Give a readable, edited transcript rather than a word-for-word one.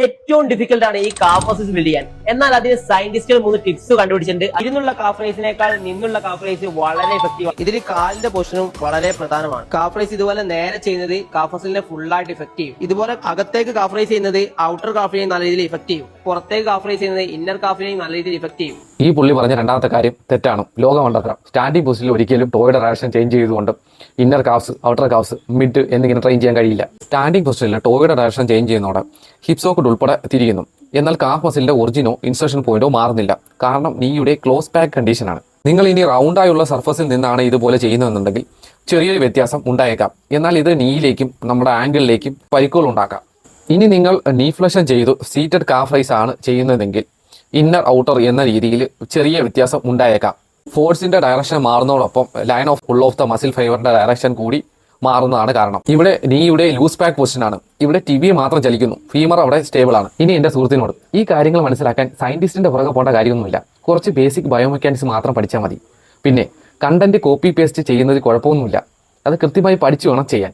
ഏറ്റവും ഡിഫിക്കൽട്ട് ആണ് ഈ കാഫ് മസിൽസ് ബിൽഡ് ചെയ്യാൻ. എന്നാൽ അതിന് സയന്റിസ്റ്റുകൾ 3 ടിപ്സ് കണ്ടുപിടിച്ചിട്ടുണ്ട്. ഇരുന്നുള്ള കാഫ് റൈസിനേക്കാൾ നിന്നുള്ള കാഫ് റൈസ് വളരെ എഫക്റ്റീവ് ആണ്. ഇതിൽ കാലിന്റെ പൊസിഷനും വളരെ പ്രധാനമാണ്. കാഫ് റൈസ് ഇതുപോലെ നേരെ ചെയ്യുന്നത് കാഫ് മസിലിനെ ഫുള്ളായിട്ട് ഇഫക്ട് ചെയ്യും. ഇതുപോലെ അകത്തേക്ക് കാഫ് റൈസ് ചെയ്യുന്നത് ഔട്ടർ കാഫിനെയും നല്ല രീതിയിൽ ഇഫക്ട് ചെയ്യും. പുറത്തേക്ക് കാഫ് റൈസ് ചെയ്യുന്നത് ഇന്നർ കാഫിനെയും നല്ല രീതിയിൽ ഇഫക്ട് ചെയ്യും. ഈ പുള്ളി പറഞ്ഞ രണ്ടാമത്തെ കാര്യം തെറ്റാണ്. ലോകമണ്ടത്ര സ്റ്റാൻഡിംഗ് പൊസിഷനിൽ ഒരിക്കലും ടോയുടെ ഡയറക്ഷൻ ചേഞ്ച് ചെയ്തുകൊണ്ട് ഇന്നർ കാഫ്സ് ഔട്ടർ കാഫ്സ് മിഡ് എന്നിങ്ങനെ ട്രെയിൻ ചെയ്യാൻ കഴിയില്ല. സ്റ്റാൻഡിംഗ് പൊസിഷനിൽ ടോയുടെ ഡയറക്ഷൻ ചേഞ്ച് ചെയ്യുന്നതോടെ ഹിപ് സോക്കറ്റ് ഉൾപ്പെടെ തിരിയുന്നു. എന്നാൽ കാഫ് മസിലിന്റെ ഒറിജിനോ ഇൻസർഷൻ പോയിന്റോ മാറുന്നില്ല. കാരണം നീയുടെ ക്ലോസ് പാക്ക് കണ്ടീഷനാണ്. നിങ്ങൾ ഇനി റൗണ്ടായുള്ള സർഫസിൽ നിന്നാണ് ഇതുപോലെ ചെയ്യുന്നതെന്നുണ്ടെങ്കിൽ ചെറിയൊരു വ്യത്യാസം ഉണ്ടായേക്കാം. എന്നാൽ ഇത് നീയിലേക്കും നമ്മുടെ ആംഗിളിലേക്കും പരിക്കുകൾ ഉണ്ടാക്കാം. ഇനി നിങ്ങൾ നീ ഫ്ലഷൻ ചെയ്തു സീറ്റഡ് കാഫ് റൈസ് ആണ് ചെയ്യുന്നതെങ്കിൽ ഇന്നർ ഔട്ടർ എന്ന രീതിയിൽ ചെറിയ വ്യത്യാസം ഉണ്ടായേക്കാം. ഫോഴ്സിന്റെ ഡയറക്ഷൻ മാറുന്നതോടൊപ്പം line of pull of the muscle ഫൈബറിന്റെ ഡയറക്ഷൻ കൂടി മാറുന്നതാണ് കാരണം. ഇവിടെ നീയുടെ ലൂസ് പാക്ക് പൊസിഷൻ ആണ്. ഇവിടെ ടിബി മാത്രം ചലിക്കുന്നു, ഫീമർ അവിടെ സ്റ്റേബിൾ ആണ്. ഇനി എന്റെ സുഹൃത്തിനോട് ഈ കാര്യങ്ങൾ മനസ്സിലാക്കാൻ സയന്റിസ്റ്റിന്റെ പുറകെ പോകേണ്ട കാര്യമൊന്നുമില്ല. കുറച്ച് ബേസിക് ബയോമെക്കാനിക്സ് മാത്രം പഠിച്ചാൽ മതി. പിന്നെ കണ്ടന്റ് കോപ്പി പേസ്റ്റ് ചെയ്യുന്നതിൽ കുഴപ്പമൊന്നുമില്ല. അത് കൃത്യമായി പഠിച്ചു വേണം ചെയ്യാൻ.